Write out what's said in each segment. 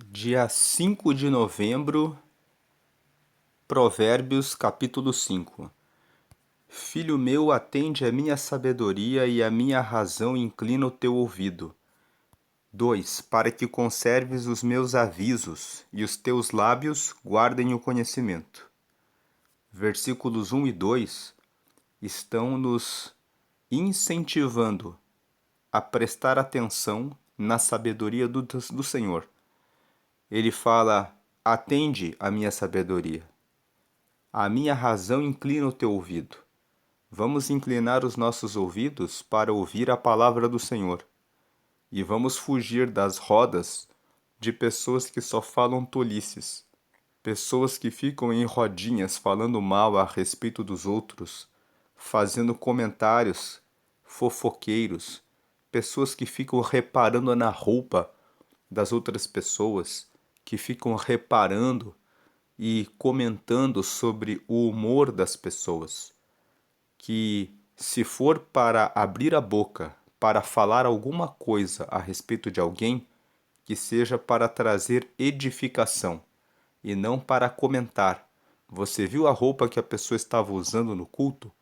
Dia 5 de novembro, Provérbios capítulo 5. Filho meu, atende a minha sabedoria e a minha razão inclina o teu ouvido. 2. Para que conserves os meus avisos e os teus lábios guardem o conhecimento. Versículos 1 e 2 estão nos incentivando a prestar atenção na sabedoria do Senhor. Ele fala: atende a minha sabedoria. A minha razão inclina o teu ouvido. Vamos inclinar os nossos ouvidos para ouvir a palavra do Senhor. E vamos fugir das rodas de pessoas que só falam tolices. Pessoas que ficam em rodinhas falando mal a respeito dos outros, fazendo comentários fofoqueiros. Pessoas que ficam reparando na roupa das outras pessoas, que ficam reparando e comentando sobre o humor das pessoas, que se for para abrir a boca, para falar alguma coisa a respeito de alguém, que seja para trazer edificação e não para comentar. Você viu a roupa que a pessoa estava usando no culto?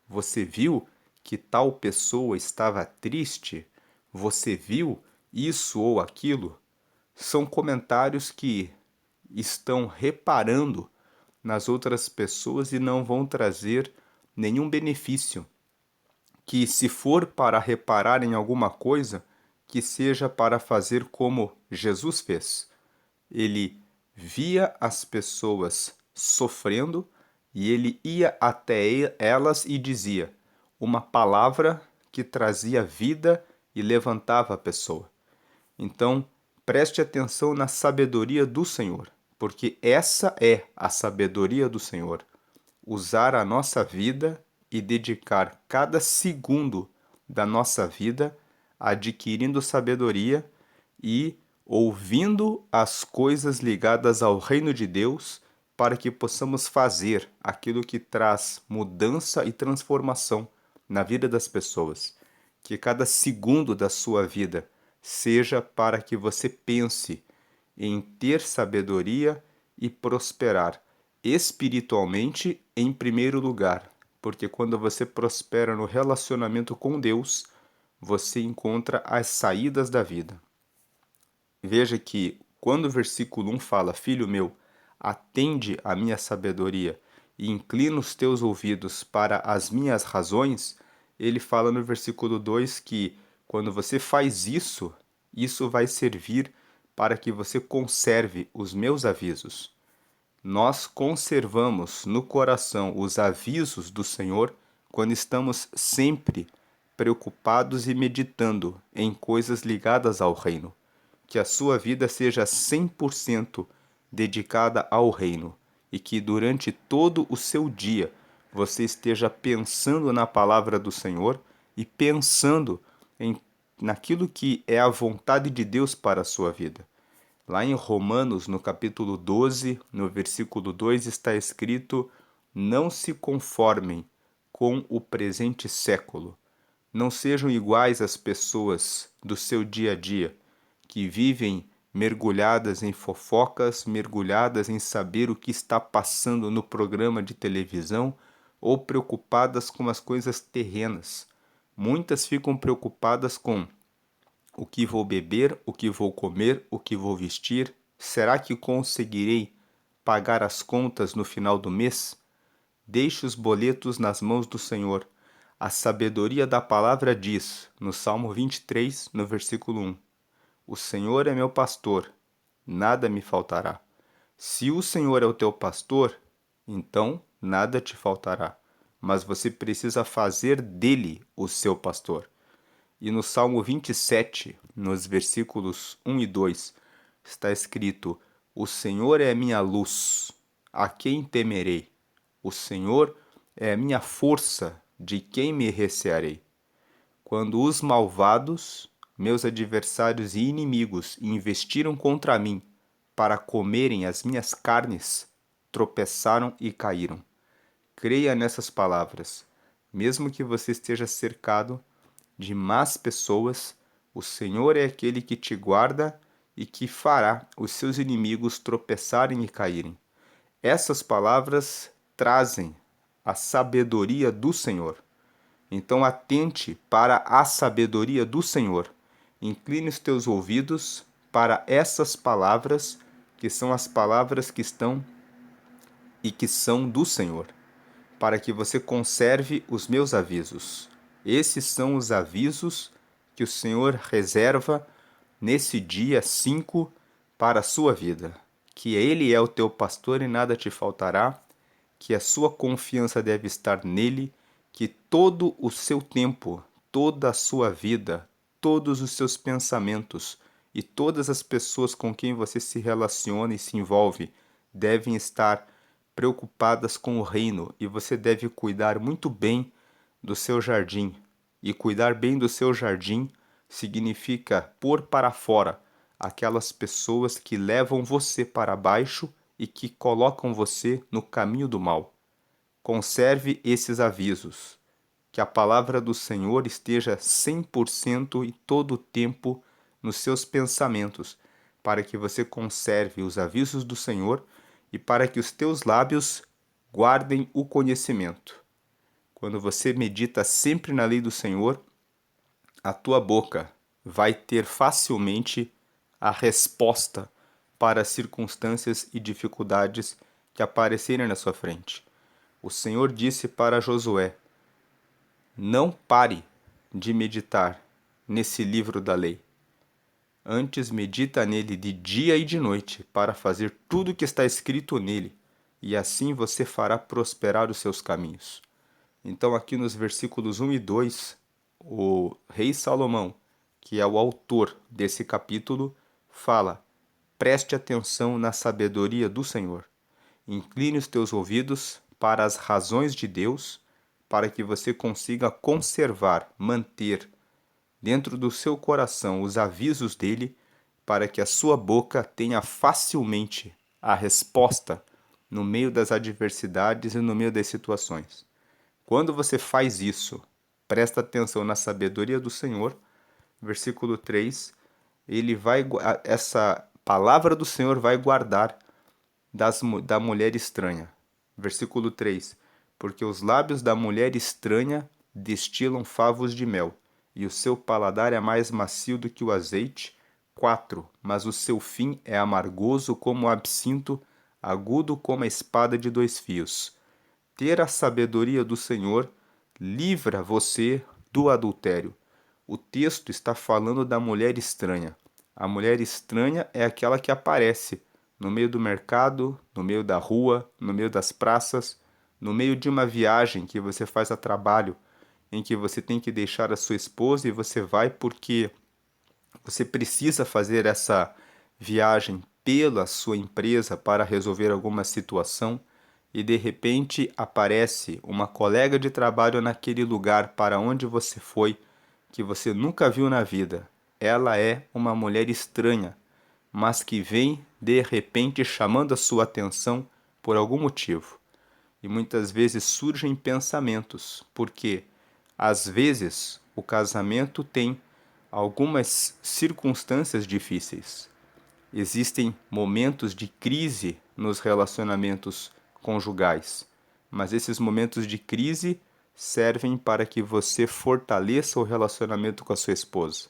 Você viu que tal pessoa estava triste? Você viu isso ou aquilo? São comentários que estão reparando nas outras pessoas e não vão trazer nenhum benefício. Que se for para reparar em alguma coisa, que seja para fazer como Jesus fez. Ele via as pessoas sofrendo e ele ia até elas e dizia uma palavra que trazia vida e levantava a pessoa. Então, preste atenção na sabedoria do Senhor, porque essa é a sabedoria do Senhor. Usar a nossa vida e dedicar cada segundo da nossa vida adquirindo sabedoria e ouvindo as coisas ligadas ao reino de Deus para que possamos fazer aquilo que traz mudança e transformação na vida das pessoas. Que cada segundo da sua vida seja para que você pense em ter sabedoria e prosperar espiritualmente em primeiro lugar, porque quando você prospera no relacionamento com Deus, você encontra as saídas da vida. Veja que quando o versículo 1 fala: Filho meu, atende a minha sabedoria e inclina os teus ouvidos para as minhas razões, ele fala no versículo 2 que quando você faz isso, isso vai servir para que você conserve os meus avisos. Nós conservamos no coração os avisos do Senhor quando estamos sempre preocupados e meditando em coisas ligadas ao reino. Que a sua vida seja 100% dedicada ao reino e que durante todo o seu dia você esteja pensando na palavra do Senhor e pensando naquilo que é a vontade de Deus para a sua vida. Lá em Romanos, no capítulo 12, no versículo 2, está escrito: Não se conformem com o presente século. Não sejam iguais às pessoas do seu dia a dia, que vivem mergulhadas em fofocas, mergulhadas em saber o que está passando no programa de televisão ou preocupadas com as coisas terrenas. Muitas ficam preocupadas com o que vou beber, o que vou comer, o que vou vestir? Será que conseguirei pagar as contas no final do mês? Deixe os boletos nas mãos do Senhor. A sabedoria da palavra diz, no Salmo 23, no versículo 1: O Senhor é meu pastor, nada me faltará. Se o Senhor é o teu pastor, então nada te faltará. Mas você precisa fazer dele o seu pastor. E no Salmo 27, nos versículos 1 e 2, está escrito: O Senhor é a minha luz, a quem temerei? O Senhor é a minha força, de quem me recearei? Quando os malvados, meus adversários e inimigos, investiram contra mim para comerem as minhas carnes, tropeçaram e caíram. Creia nessas palavras. Mesmo que você esteja cercado de más pessoas, o Senhor é aquele que te guarda e que fará os seus inimigos tropeçarem e caírem. Essas palavras trazem a sabedoria do Senhor. Então atente para a sabedoria do Senhor. Incline os teus ouvidos para essas palavras, que são as palavras que estão e que são do Senhor, para que você conserve os meus avisos. Esses são os avisos que o Senhor reserva nesse dia 5 para a sua vida. Que Ele é o teu pastor e nada te faltará, que a sua confiança deve estar nele, que todo o seu tempo, toda a sua vida, todos os seus pensamentos e todas as pessoas com quem você se relaciona e se envolve devem estar preocupadas com o reino, e você deve cuidar muito bem do seu jardim. E cuidar bem do seu jardim significa pôr para fora aquelas pessoas que levam você para baixo e que colocam você no caminho do mal. Conserve esses avisos. Que a palavra do Senhor esteja 100% em todo o tempo nos seus pensamentos, para que você conserve os avisos do Senhor e para que os teus lábios guardem o conhecimento. Quando você medita sempre na lei do Senhor, a tua boca vai ter facilmente a resposta para as circunstâncias e dificuldades que aparecerem na sua frente. O Senhor disse para Josué: não pare de meditar nesse livro da lei. Antes medita nele de dia e de noite, para fazer tudo o que está escrito nele, e assim você fará prosperar os seus caminhos. Então, aqui nos versículos 1 e 2, o rei Salomão, que é o autor desse capítulo, fala: preste atenção na sabedoria do Senhor. Incline os teus ouvidos para as razões de Deus, para que você consiga conservar, manter dentro do seu coração os avisos dele, para que a sua boca tenha facilmente a resposta no meio das adversidades e no meio das situações. Quando você faz isso, presta atenção na sabedoria do Senhor, versículo 3, essa palavra do Senhor vai guardar da mulher estranha. Versículo 3, porque os lábios da mulher estranha destilam favos de mel, e o seu paladar é mais macio do que o azeite. 4, mas o seu fim é amargoso como o absinto, agudo como a espada de 2 fios. Ter a sabedoria do Senhor livra você do adultério. O texto está falando da mulher estranha. A mulher estranha é aquela que aparece no meio do mercado, no meio da rua, no meio das praças, no meio de uma viagem que você faz a trabalho, em que você tem que deixar a sua esposa e você vai porque você precisa fazer essa viagem pela sua empresa para resolver alguma situação, e de repente aparece uma colega de trabalho naquele lugar para onde você foi, que você nunca viu na vida. Ela é uma mulher estranha, mas que vem de repente chamando a sua atenção por algum motivo. E muitas vezes surgem pensamentos, porque às vezes o casamento tem algumas circunstâncias difíceis. Existem momentos de crise nos relacionamentos conjugais, mas esses momentos de crise servem para que você fortaleça o relacionamento com a sua esposa,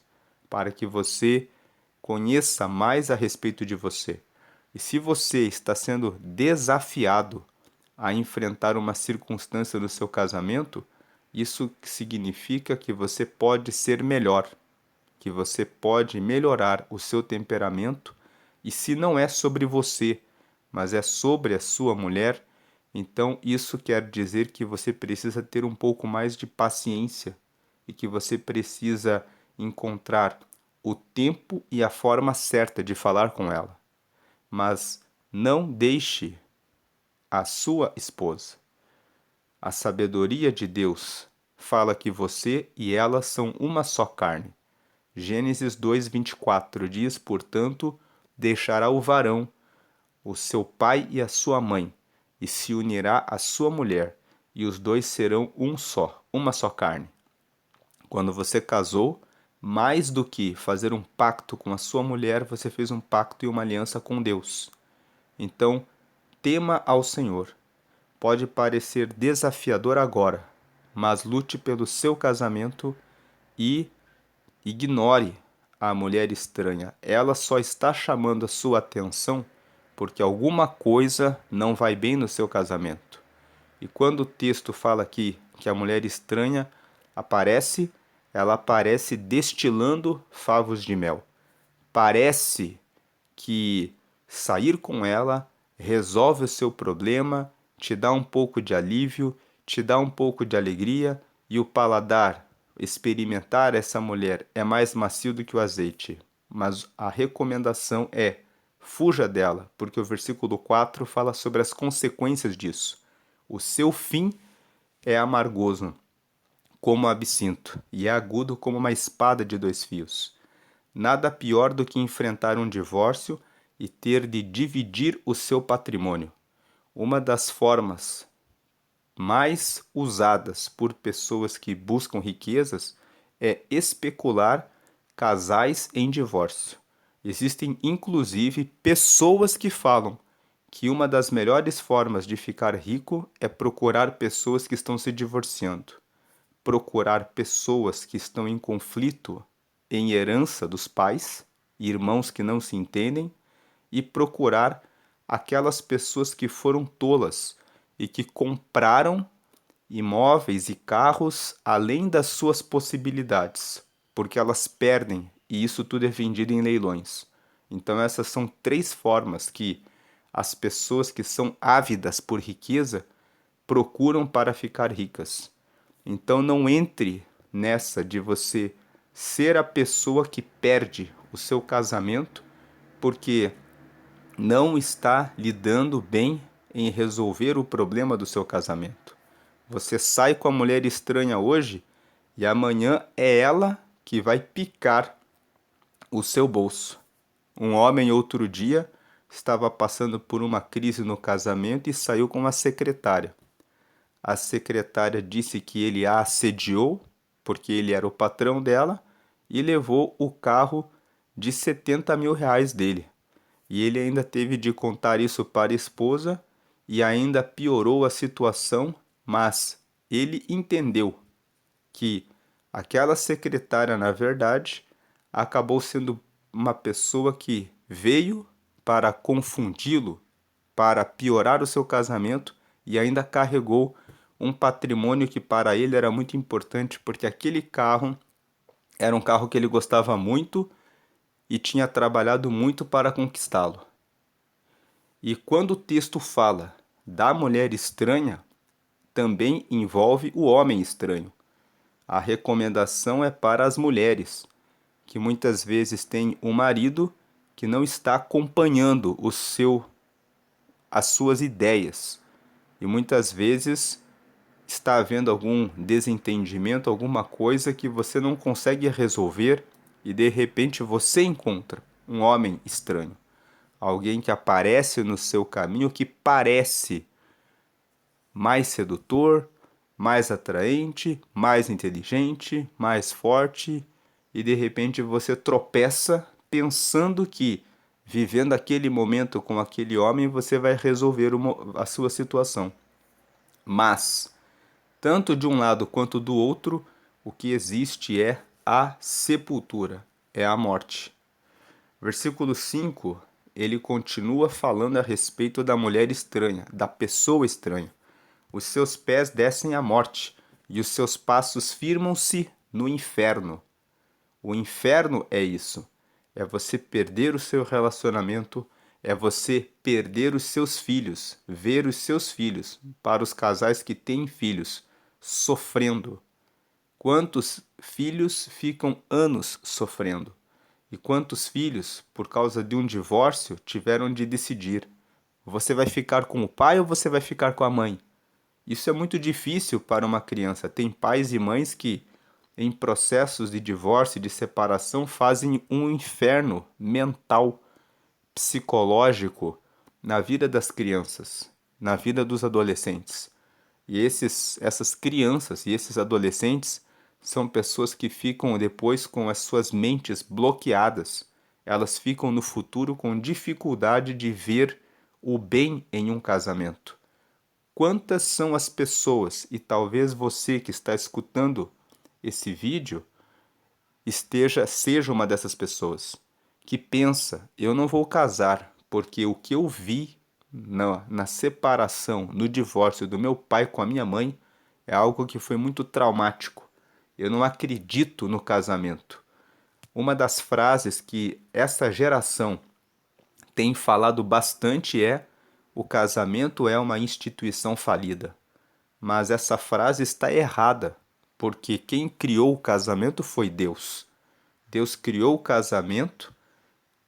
para que você conheça mais a respeito de você. E se você está sendo desafiado a enfrentar uma circunstância no seu casamento, isso significa que você pode ser melhor, que você pode melhorar o seu temperamento, e se não é sobre você, mas é sobre a sua mulher, então isso quer dizer que você precisa ter um pouco mais de paciência e que você precisa encontrar o tempo e a forma certa de falar com ela. Mas não deixe a sua esposa. A sabedoria de Deus fala que você e ela são uma só carne. Gênesis 2:24 diz, portanto, deixará o varão, o seu pai e a sua mãe, e se unirá à sua mulher, e os dois serão um só, uma só carne. Quando você casou, mais do que fazer um pacto com a sua mulher, você fez um pacto e uma aliança com Deus. Então, tema ao Senhor. Pode parecer desafiador agora, mas lute pelo seu casamento e ignore a mulher estranha. Ela só está chamando a sua atenção porque alguma coisa não vai bem no seu casamento. E quando o texto fala aqui que a mulher estranha aparece, ela aparece destilando favos de mel. Parece que sair com ela resolve o seu problema, te dá um pouco de alívio, te dá um pouco de alegria e o paladar, experimentar essa mulher é mais macio do que o azeite. Mas a recomendação é: fuja dela, porque o versículo 4 fala sobre as consequências disso. O seu fim é amargoso, como absinto, e é agudo como uma espada de dois fios. Nada pior do que enfrentar um divórcio e ter de dividir o seu patrimônio. Uma das formas mais usadas por pessoas que buscam riquezas é especular casais em divórcio. Existem inclusive pessoas que falam que uma das melhores formas de ficar rico é procurar pessoas que estão se divorciando, procurar pessoas que estão em conflito em herança dos pais, irmãos que não se entendem, e procurar aquelas pessoas que foram tolas e que compraram imóveis e carros além das suas possibilidades, porque elas perdem e isso tudo é vendido em leilões. Então essas são três formas que as pessoas que são ávidas por riqueza procuram para ficar ricas. Então não entre nessa de você ser a pessoa que perde o seu casamento porque não está lidando bem em resolver o problema do seu casamento. Você sai com a mulher estranha hoje e amanhã é ela que vai picar o seu bolso. Um homem outro dia estava passando por uma crise no casamento e saiu com uma secretária. A secretária disse que ele a assediou, porque ele era o patrão dela, e levou o carro de 70 mil reais dele. E ele ainda teve de contar isso para a esposa e ainda piorou a situação, mas ele entendeu que aquela secretária, na verdade, acabou sendo uma pessoa que veio para confundi-lo, para piorar o seu casamento e ainda carregou um patrimônio que para ele era muito importante, porque aquele carro era um carro que ele gostava muito e tinha trabalhado muito para conquistá-lo. E quando o texto fala da mulher estranha, também envolve o homem estranho. A recomendação é para as mulheres, que muitas vezes têm um marido que não está acompanhando as suas ideias. E muitas vezes está havendo algum desentendimento, alguma coisa que você não consegue resolver e de repente você encontra um homem estranho, alguém que aparece no seu caminho que parece mais sedutor, mais atraente, mais inteligente, mais forte e de repente você tropeça pensando que vivendo aquele momento com aquele homem você vai resolver a sua situação. Mas tanto de um lado quanto do outro, o que existe é a sepultura, é a morte. Versículo 5, ele continua falando a respeito da mulher estranha, da pessoa estranha. Os seus pés descem à morte, e os seus passos firmam-se no inferno. O inferno é isso, é você perder o seu relacionamento, é você perder os seus filhos, ver os seus filhos, para os casais que têm filhos, sofrendo. Quantos filhos ficam anos sofrendo? E quantos filhos, por causa de um divórcio, tiveram de decidir: você vai ficar com o pai ou você vai ficar com a mãe? Isso é muito difícil para uma criança. Tem pais e mães que, em processos de divórcio e de separação, fazem um inferno mental, psicológico na vida das crianças, na vida dos adolescentes. E essas crianças e esses adolescentes São pessoas que ficam depois com as suas mentes bloqueadas. Elas ficam no futuro com dificuldade de ver o bem em um casamento. Quantas são as pessoas, e talvez você que está escutando esse vídeo seja uma dessas pessoas, que pensa, eu não vou casar, porque o que eu vi na separação, no divórcio do meu pai com a minha mãe, é algo que foi muito traumático. Eu não acredito no casamento. Uma das frases que essa geração tem falado bastante é: o casamento é uma instituição falida. Mas essa frase está errada, porque quem criou o casamento foi Deus. Deus criou o casamento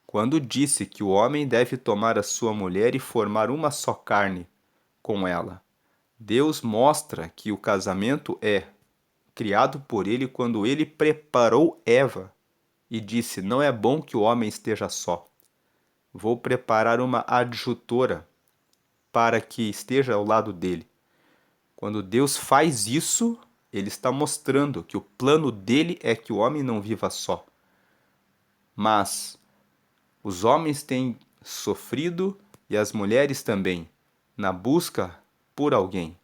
quando disse que o homem deve tomar a sua mulher e formar uma só carne com ela. Deus mostra que o casamento é criado por ele quando ele preparou Eva e disse: não é bom que o homem esteja só. Vou preparar uma adjutora para que esteja ao lado dele. Quando Deus faz isso, ele está mostrando que o plano dele é que o homem não viva só. Mas os homens têm sofrido e as mulheres também, na busca por alguém.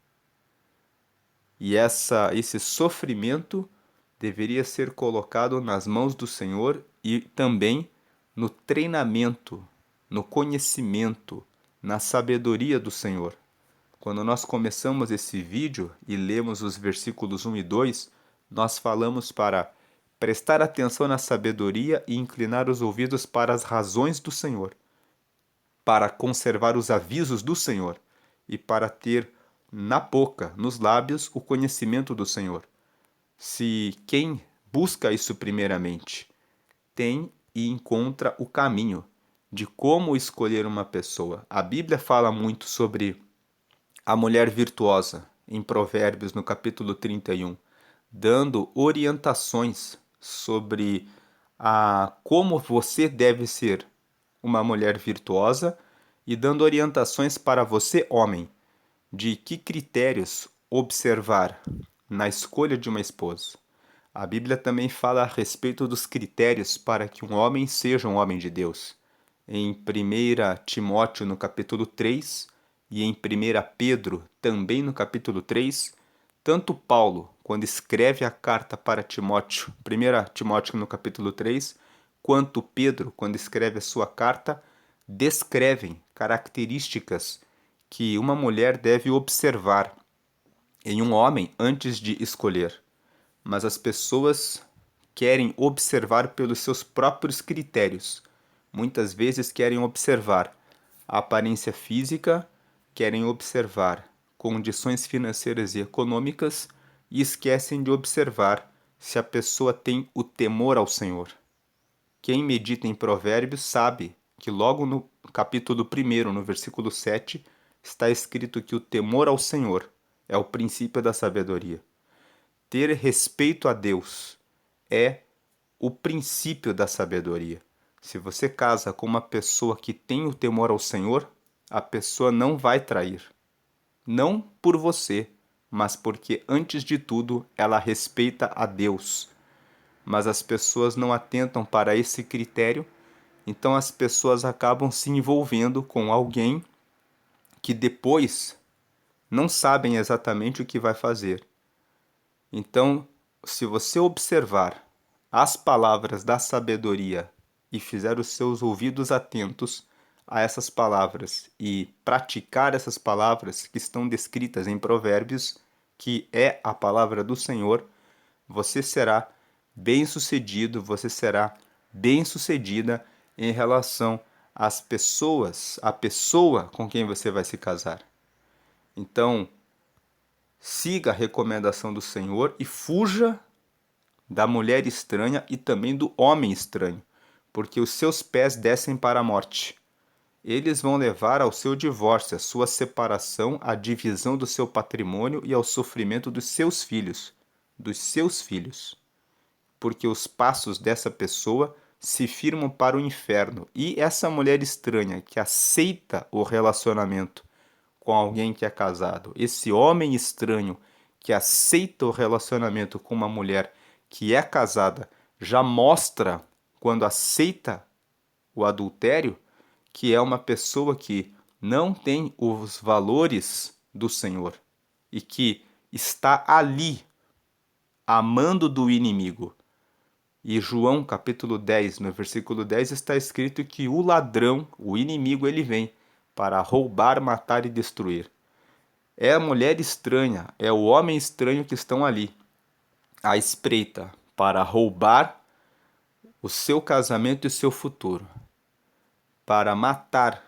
E esse sofrimento deveria ser colocado nas mãos do Senhor e também no treinamento, no conhecimento, na sabedoria do Senhor. Quando nós começamos esse vídeo e lemos os versículos 1 e 2, nós falamos para prestar atenção na sabedoria e inclinar os ouvidos para as razões do Senhor, para conservar os avisos do Senhor e para ter na boca, nos lábios, o conhecimento do Senhor. Se quem busca isso primeiramente tem e encontra o caminho de como escolher uma pessoa. A Bíblia fala muito sobre a mulher virtuosa, em Provérbios, no capítulo 31, dando orientações sobre como você deve ser uma mulher virtuosa e dando orientações para você, homem, de que critérios observar na escolha de uma esposa. A Bíblia também fala a respeito dos critérios para que um homem seja um homem de Deus. Em 1 Timóteo, no capítulo 3, e em 1 Pedro, também no capítulo 3, tanto Paulo, quando escreve a carta para Timóteo, 1 Timóteo no capítulo 3, quanto Pedro, quando escreve a sua carta, descrevem características que uma mulher deve observar em um homem antes de escolher. Mas as pessoas querem observar pelos seus próprios critérios. Muitas vezes querem observar a aparência física, querem observar condições financeiras e econômicas e esquecem de observar se a pessoa tem o temor ao Senhor. Quem medita em Provérbios sabe que logo no capítulo 1, no versículo 7, está escrito que o temor ao Senhor é o princípio da sabedoria. Ter respeito a Deus é o princípio da sabedoria. Se você casa com uma pessoa que tem o temor ao Senhor, a pessoa não vai trair. Não por você, mas porque, antes de tudo, ela respeita a Deus. Mas as pessoas não atentam para esse critério, então as pessoas acabam se envolvendo com alguém que depois não sabem exatamente o que vai fazer. Então, se você observar as palavras da sabedoria e fizer os seus ouvidos atentos a essas palavras e praticar essas palavras que estão descritas em Provérbios, que é a palavra do Senhor, você será bem-sucedido, você será bem-sucedida em relação às pessoas, à pessoa com quem você vai se casar. Então, siga a recomendação do Senhor e fuja da mulher estranha e também do homem estranho, porque os seus pés descem para a morte. Eles vão levar ao seu divórcio, à sua separação, à divisão do seu patrimônio e ao sofrimento dos seus filhos. Dos seus filhos. Porque os passos dessa pessoa se firmam para o inferno. E essa mulher estranha que aceita o relacionamento com alguém que é casado, esse homem estranho que aceita o relacionamento com uma mulher que é casada já mostra, quando aceita o adultério, que é uma pessoa que não tem os valores do Senhor e que está ali amando do inimigo. E João capítulo 10, no versículo 10, está escrito que o ladrão, o inimigo, ele vem para roubar, matar e destruir. É a mulher estranha, é o homem estranho que estão ali, à espreita, para roubar o seu casamento e o seu futuro, para matar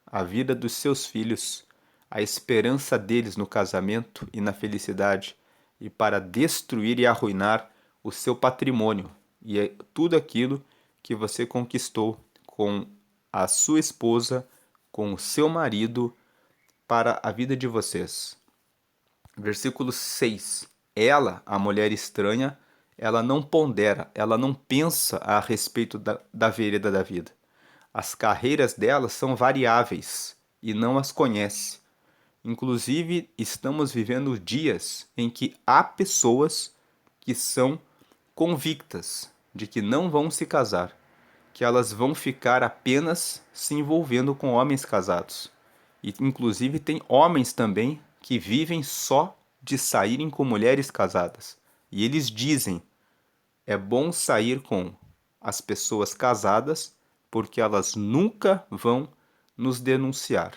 a vida dos seus filhos, a esperança deles no casamento e na felicidade, e para destruir e arruinar o seu patrimônio e tudo aquilo que você conquistou com a sua esposa, com o seu marido, para a vida de vocês. Versículo 6. Ela, a mulher estranha, ela não pondera, ela não pensa a respeito da vereda da vida. As carreiras dela são variáveis e não as conhece. Inclusive, estamos vivendo dias em que há pessoas que são convictas de que não vão se casar, que elas vão ficar apenas se envolvendo com homens casados. E, inclusive, tem homens também que vivem só de saírem com mulheres casadas. E eles dizem: é bom sair com as pessoas casadas porque elas nunca vão nos denunciar.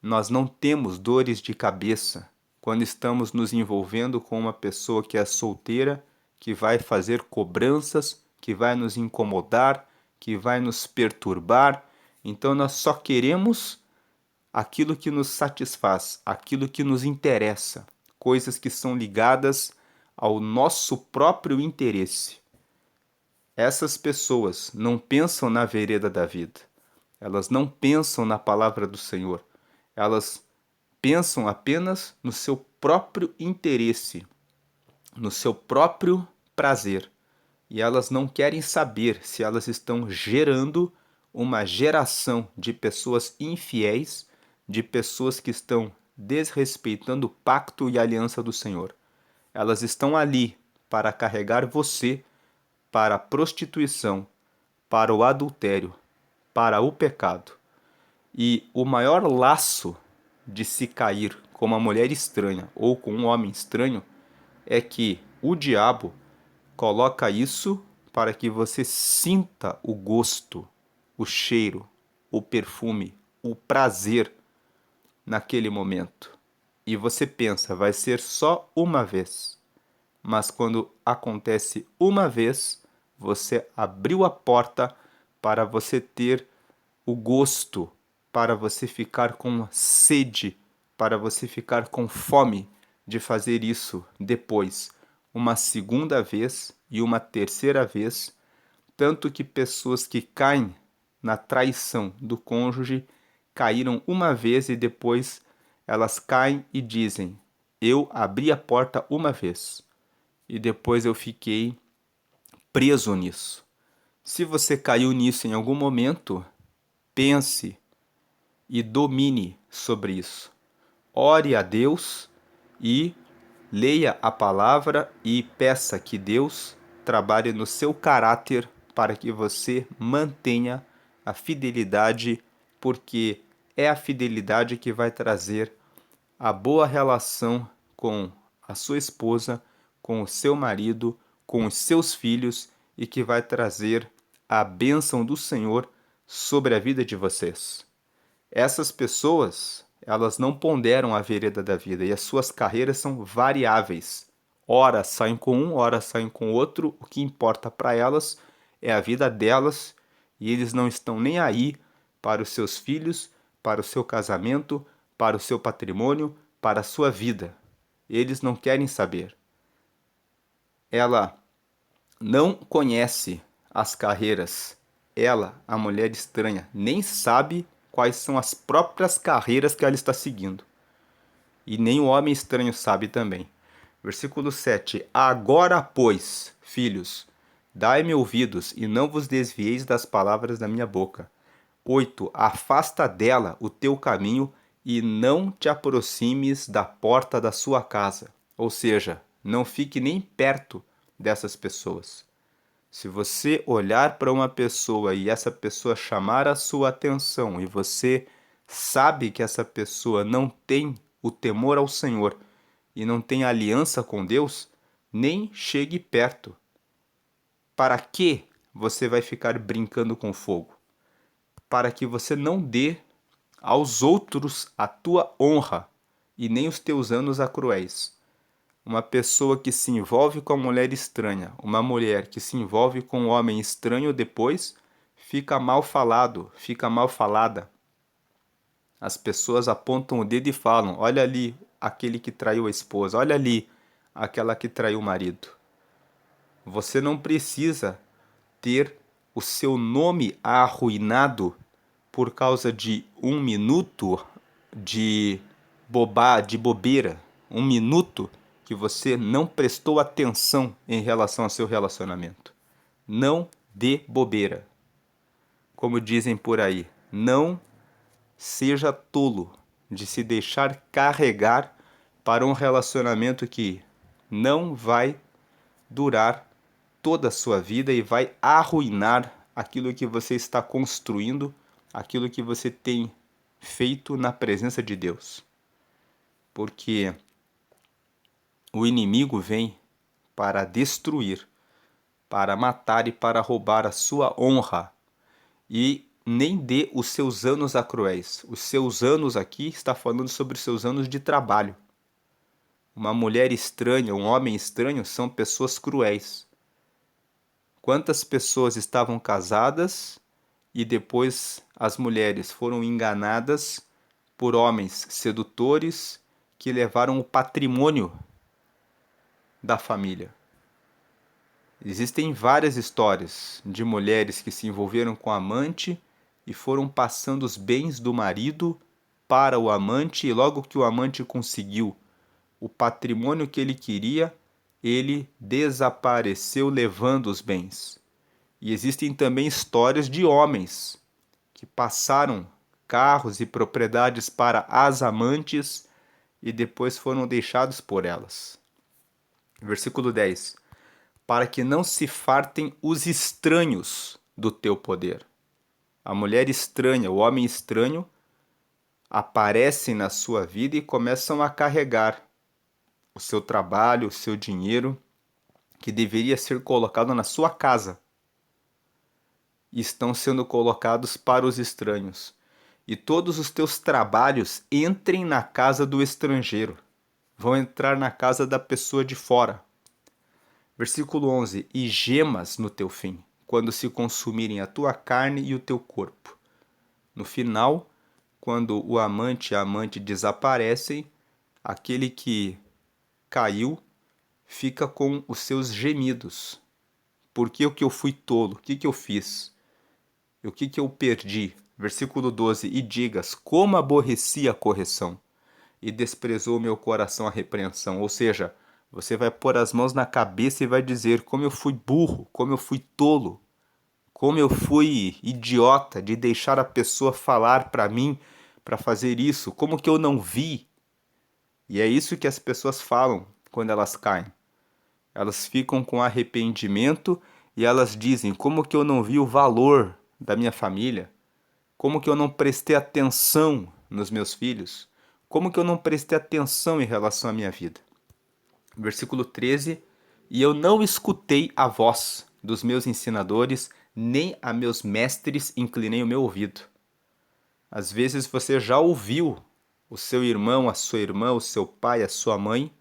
Nós não temos dores de cabeça quando estamos nos envolvendo com uma pessoa que é solteira, que vai fazer cobranças, que vai nos incomodar, que vai nos perturbar. Então nós só queremos aquilo que nos satisfaz, aquilo que nos interessa, coisas que são ligadas ao nosso próprio interesse. Essas pessoas não pensam na vereda da vida. Elas não pensam na palavra do Senhor. Elas pensam apenas no seu próprio interesse, no seu próprio prazer. E elas não querem saber se elas estão gerando uma geração de pessoas infiéis, de pessoas que estão desrespeitando o pacto e a aliança do Senhor. Elas estão ali para carregar você para a prostituição, para o adultério, para o pecado. E o maior laço de se cair com uma mulher estranha ou com um homem estranho é que o diabo coloca isso para que você sinta o gosto, o cheiro, o perfume, o prazer naquele momento. E você pensa, vai ser só uma vez. Mas quando acontece uma vez, você abriu a porta para você ter o gosto, para você ficar com sede, para você ficar com fome de fazer isso depois, uma segunda vez e uma terceira vez, tanto que pessoas que caem na traição do cônjuge caíram uma vez e depois elas caem e dizem: eu abri a porta uma vez e depois eu fiquei preso nisso. Se você caiu nisso em algum momento, pense e domine sobre isso. Ore a Deus e leia a palavra e peça que Deus trabalhe no seu caráter para que você mantenha a fidelidade, porque é a fidelidade que vai trazer a boa relação com a sua esposa, com o seu marido, com os seus filhos e que vai trazer a bênção do Senhor sobre a vida de vocês. Essas pessoas, elas não ponderam a vereda da vida e as suas carreiras são variáveis. Ora saem com um, ora saem com outro. O que importa para elas é a vida delas e eles não estão nem aí para os seus filhos, para o seu casamento, para o seu patrimônio, para a sua vida. Eles não querem saber. Ela não conhece as carreiras. Ela, a mulher estranha, nem sabe quais são as próprias carreiras que ela está seguindo. E nem o homem estranho sabe também. Versículo 7. Agora, pois, filhos, dai-me ouvidos e não vos desvieis das palavras da minha boca. 8. Afasta dela o teu caminho e não te aproximes da porta da sua casa. Ou seja, não fique nem perto dessas pessoas. Se você olhar para uma pessoa e essa pessoa chamar a sua atenção e você sabe que essa pessoa não tem o temor ao Senhor e não tem aliança com Deus, nem chegue perto. Para que você vai ficar brincando com fogo? Para que você não dê aos outros a tua honra e nem os teus anos a cruéis. Uma pessoa que se envolve com a mulher estranha, uma mulher que se envolve com um homem estranho depois, fica mal falado, fica mal falada. As pessoas apontam o dedo e falam: olha ali aquele que traiu a esposa, olha ali aquela que traiu o marido. Você não precisa ter o seu nome arruinado por causa de um minuto de bobeira, um minuto que você não prestou atenção em relação ao seu relacionamento. Não dê bobeira. Como dizem por aí, não seja tolo de se deixar carregar para um relacionamento que não vai durar toda a sua vida e vai arruinar aquilo que você está construindo, aquilo que você tem feito na presença de Deus. Porque o inimigo vem para destruir, para matar e para roubar a sua honra. E nem dê os seus anos a cruéis. Os seus anos aqui está falando sobre os seus anos de trabalho. Uma mulher estranha, um homem estranho são pessoas cruéis. Quantas pessoas estavam casadas e depois as mulheres foram enganadas por homens sedutores que levaram o patrimônio da família? Existem várias histórias de mulheres que se envolveram com amante e foram passando os bens do marido para o amante, e logo que o amante conseguiu o patrimônio que ele queria, ele desapareceu levando os bens. E existem também histórias de homens que passaram carros e propriedades para as amantes e depois foram deixados por elas. Versículo 10. Para que não se fartem os estranhos do teu poder. A mulher estranha, o homem estranho, aparecem na sua vida e começam a carregar o seu trabalho, o seu dinheiro, que deveria ser colocado na sua casa, e estão sendo colocados para os estranhos. E todos os teus trabalhos entrem na casa do estrangeiro, vão entrar na casa da pessoa de fora. Versículo 11. E gemas no teu fim, quando se consumirem a tua carne e o teu corpo. No final, quando o amante e a amante desaparecem, aquele que caiu fica com os seus gemidos. Por que eu fui tolo? O que eu fiz? O que eu perdi? Versículo 12. E digas, como aborreci a correção, e desprezou meu coração a repreensão. Ou seja, você vai pôr as mãos na cabeça e vai dizer, como eu fui burro, como eu fui tolo, como eu fui idiota de deixar a pessoa falar para mim para fazer isso, como que eu não vi? E é isso que as pessoas falam quando elas caem. Elas ficam com arrependimento e elas dizem, como que eu não vi o valor da minha família? Como que eu não prestei atenção nos meus filhos? Como que eu não prestei atenção em relação à minha vida? Versículo 13. E eu não escutei a voz dos meus ensinadores, nem a meus mestres inclinei o meu ouvido. Às vezes você já ouviu o seu irmão, a sua irmã, o seu pai, a sua mãe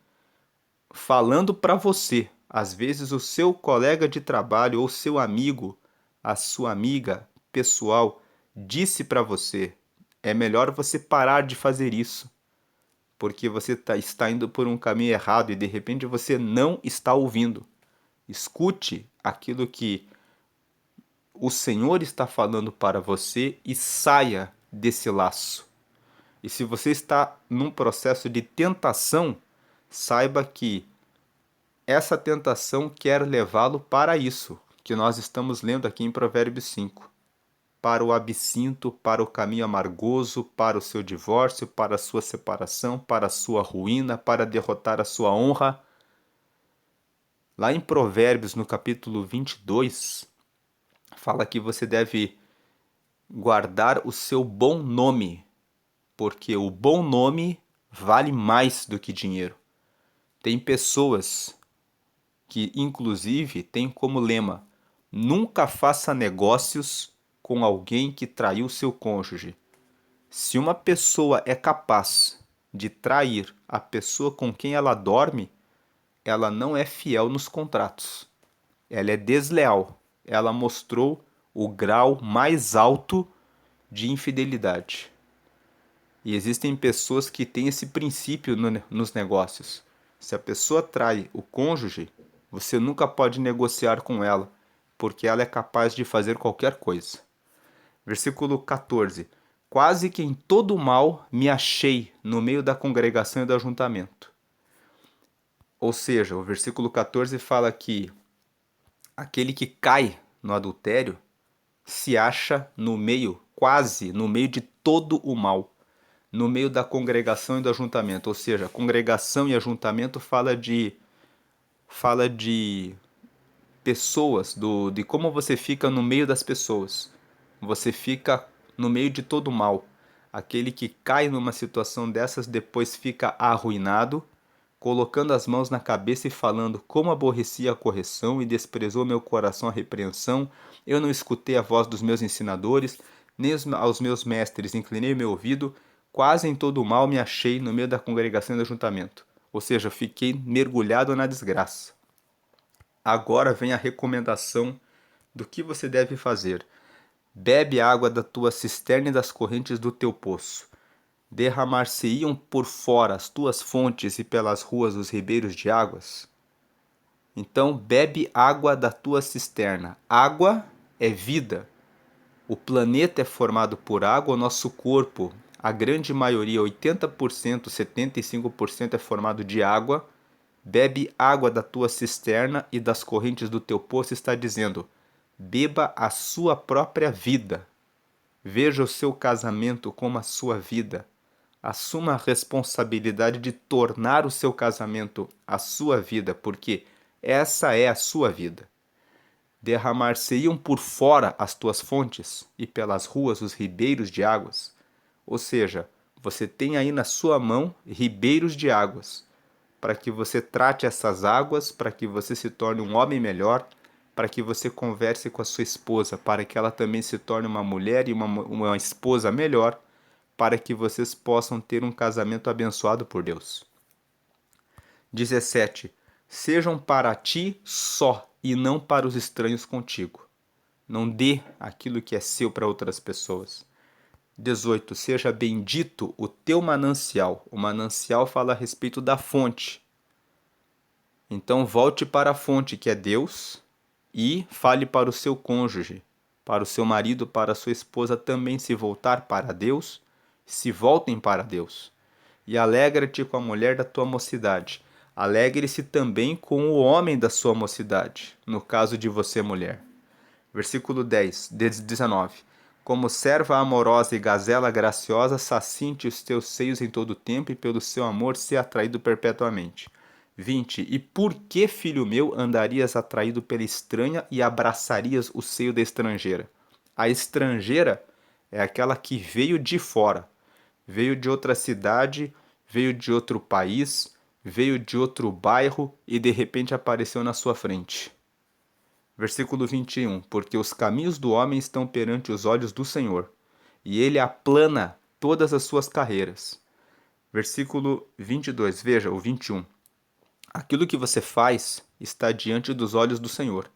falando para você. Às vezes o seu colega de trabalho ou seu amigo, a sua amiga pessoal, disse para você, é melhor você parar de fazer isso, porque você está indo por um caminho errado e de repente você não está ouvindo. Escute aquilo que o Senhor está falando para você e saia desse laço. E se você está num processo de tentação, saiba que essa tentação quer levá-lo para isso, que nós estamos lendo aqui em Provérbios 5. Para o absinto, para o caminho amargoso, para o seu divórcio, para a sua separação, para a sua ruína, para derrotar a sua honra. Lá em Provérbios, no capítulo 22, fala que você deve guardar o seu bom nome, porque o bom nome vale mais do que dinheiro. Tem pessoas que, inclusive, têm como lema: nunca faça negócios com alguém que traiu seu cônjuge. Se uma pessoa é capaz de trair a pessoa com quem ela dorme, ela não é fiel nos contratos. Ela é desleal. Ela mostrou o grau mais alto de infidelidade. E existem pessoas que têm esse princípio nos negócios. Se a pessoa trai o cônjuge, você nunca pode negociar com ela, porque ela é capaz de fazer qualquer coisa. Versículo 14. Quase que em todo o mal me achei no meio da congregação e do ajuntamento. Ou seja, o versículo 14 fala que aquele que cai no adultério se acha no meio, quase no meio de todo o mal, no meio da congregação e do ajuntamento. Ou seja, congregação e ajuntamento fala de pessoas, de como você fica no meio das pessoas. Você fica no meio de todo o mal. Aquele que cai numa situação dessas depois fica arruinado, colocando as mãos na cabeça e falando: como aborreci a correção e desprezou meu coração a repreensão. Eu não escutei a voz dos meus ensinadores, nem aos meus mestres inclinei meu ouvido. Quase em todo o mal me achei no meio da congregação e do ajuntamento. Ou seja, fiquei mergulhado na desgraça. Agora vem a recomendação do que você deve fazer. Bebe água da tua cisterna e das correntes do teu poço. Derramar-se-iam por fora as tuas fontes e pelas ruas os ribeiros de águas? Então bebe água da tua cisterna. Água é vida. O planeta é formado por água, o nosso corpo, a grande maioria, 80%, 75% é formado de água. Bebe água da tua cisterna e das correntes do teu poço, está dizendo: beba a sua própria vida. Veja o seu casamento como a sua vida. Assuma a responsabilidade de tornar o seu casamento a sua vida, porque essa é a sua vida. Derramar-se-iam por fora as tuas fontes e pelas ruas os ribeiros de águas. Ou seja, você tem aí na sua mão ribeiros de águas, para que você trate essas águas, para que você se torne um homem melhor, para que você converse com a sua esposa, para que ela também se torne uma mulher e uma esposa melhor, para que vocês possam ter um casamento abençoado por Deus. 17. Sejam para ti só e não para os estranhos contigo. Não dê aquilo que é seu para outras pessoas. 18. Seja bendito o teu manancial. O manancial fala a respeito da fonte. Então volte para a fonte, que é Deus, e fale para o seu cônjuge, para o seu marido, para a sua esposa também se voltar para Deus, se voltem para Deus. E alegra-te com a mulher da tua mocidade. Alegre-se também com o homem da sua mocidade, no caso de você, mulher. Versículo 19. Como serva amorosa e gazela graciosa, sacinte os teus seios em todo o tempo e pelo seu amor se atraído perpetuamente. 20. E por que, filho meu, andarias atraído pela estranha e abraçarias o seio da estrangeira? A estrangeira é aquela que veio de fora, veio de outra cidade, veio de outro país, veio de outro bairro e de repente apareceu na sua frente. Versículo 21. Porque os caminhos do homem estão perante os olhos do Senhor, e ele aplana todas as suas carreiras. Versículo 22. Veja, o 21. Aquilo que você faz está diante dos olhos do Senhor,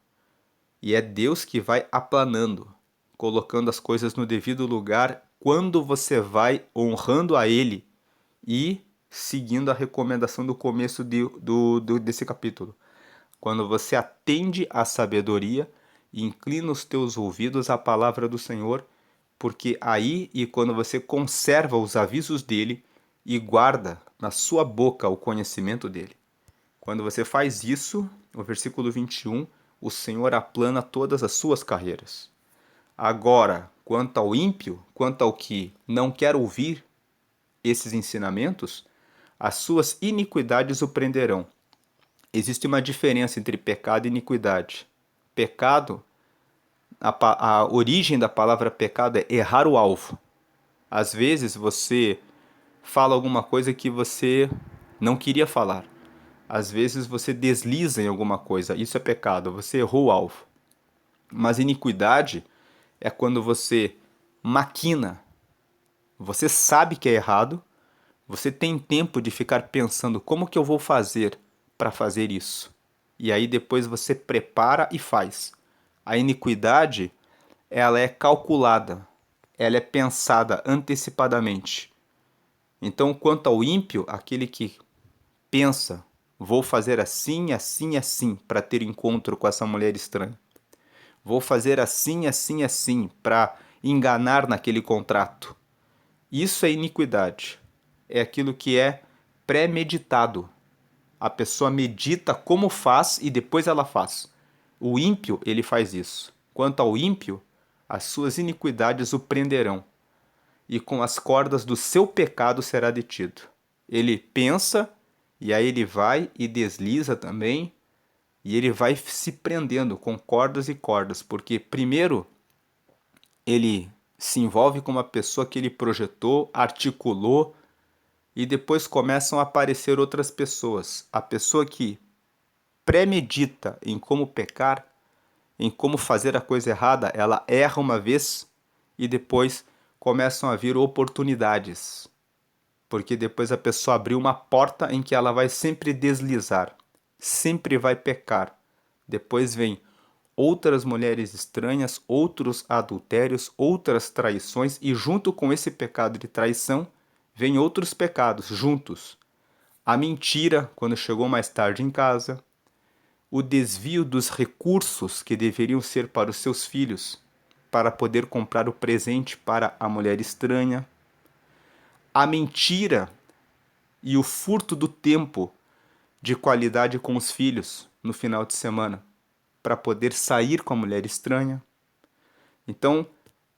e é Deus que vai aplanando, colocando as coisas no devido lugar quando você vai honrando a Ele e seguindo a recomendação do começo desse capítulo. Quando você atende à sabedoria e inclina os teus ouvidos à palavra do Senhor, porque aí e quando você conserva os avisos dele e guarda na sua boca o conhecimento dele. Quando você faz isso, o versículo 21, o Senhor aplana todas as suas carreiras. Agora, quanto ao ímpio, quanto ao que não quer ouvir esses ensinamentos, as suas iniquidades o prenderão, Existe uma diferença entre pecado e iniquidade. Pecado, a origem da palavra pecado é errar o alvo. Às vezes você fala alguma coisa que você não queria falar. Às vezes você desliza em alguma coisa. Isso é pecado, você errou o alvo. Mas iniquidade é quando você maquina. Você sabe que é errado, você tem tempo de ficar pensando como que eu vou fazer para fazer isso. E aí depois você prepara e faz. A iniquidade, ela é calculada, ela é pensada antecipadamente. Então, quanto ao ímpio, aquele que pensa, vou fazer assim, assim, assim para ter encontro com essa mulher estranha. Vou fazer assim, assim, assim para enganar naquele contrato. Isso é iniquidade. É aquilo que é premeditado. A pessoa medita como faz e depois ela faz. O ímpio, ele faz isso. Quanto ao ímpio, as suas iniquidades o prenderão, e com as cordas do seu pecado será detido. Ele pensa, e aí ele vai e desliza também, e ele vai se prendendo com cordas e cordas, porque primeiro ele se envolve com uma pessoa que ele projetou, articulou, e depois começam a aparecer outras pessoas. A pessoa que premedita em como pecar, em como fazer a coisa errada, ela erra uma vez e depois começam a vir oportunidades. Porque depois a pessoa abriu uma porta em que ela vai sempre deslizar, sempre vai pecar. Depois vem outras mulheres estranhas, outros adultérios, outras traições, e junto com esse pecado de traição, vem outros pecados juntos. A mentira, quando chegou mais tarde em casa, o desvio dos recursos que deveriam ser para os seus filhos, para poder comprar o presente para a mulher estranha, a mentira e o furto do tempo de qualidade com os filhos no final de semana, para poder sair com a mulher estranha. Então,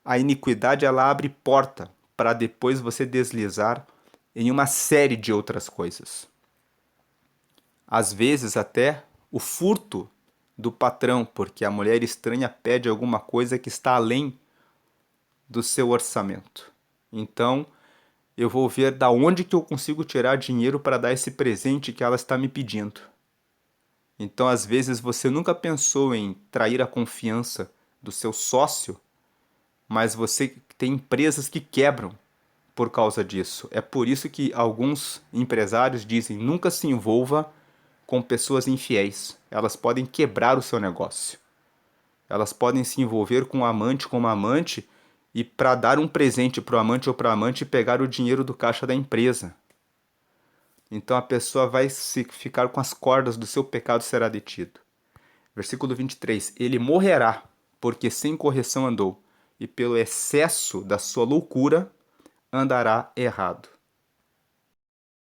a iniquidade ela abre porta para depois você deslizar em uma série de outras coisas. Às vezes até o furto do patrão, porque a mulher estranha pede alguma coisa que está além do seu orçamento. Então, eu vou ver da onde que eu consigo tirar dinheiro para dar esse presente que ela está me pedindo. Então, às vezes você nunca pensou em trair a confiança do seu sócio, mas você tem empresas que quebram por causa disso. É por isso que alguns empresários dizem: nunca se envolva com pessoas infiéis. Elas podem quebrar o seu negócio. Elas podem se envolver com um amante, com uma amante, e para dar um presente para o amante ou para a amante pegar o dinheiro do caixa da empresa. Então a pessoa vai se ficar com as cordas do seu pecado será detido. Versículo 23. Ele morrerá, porque sem correção andou, e pelo excesso da sua loucura andará errado.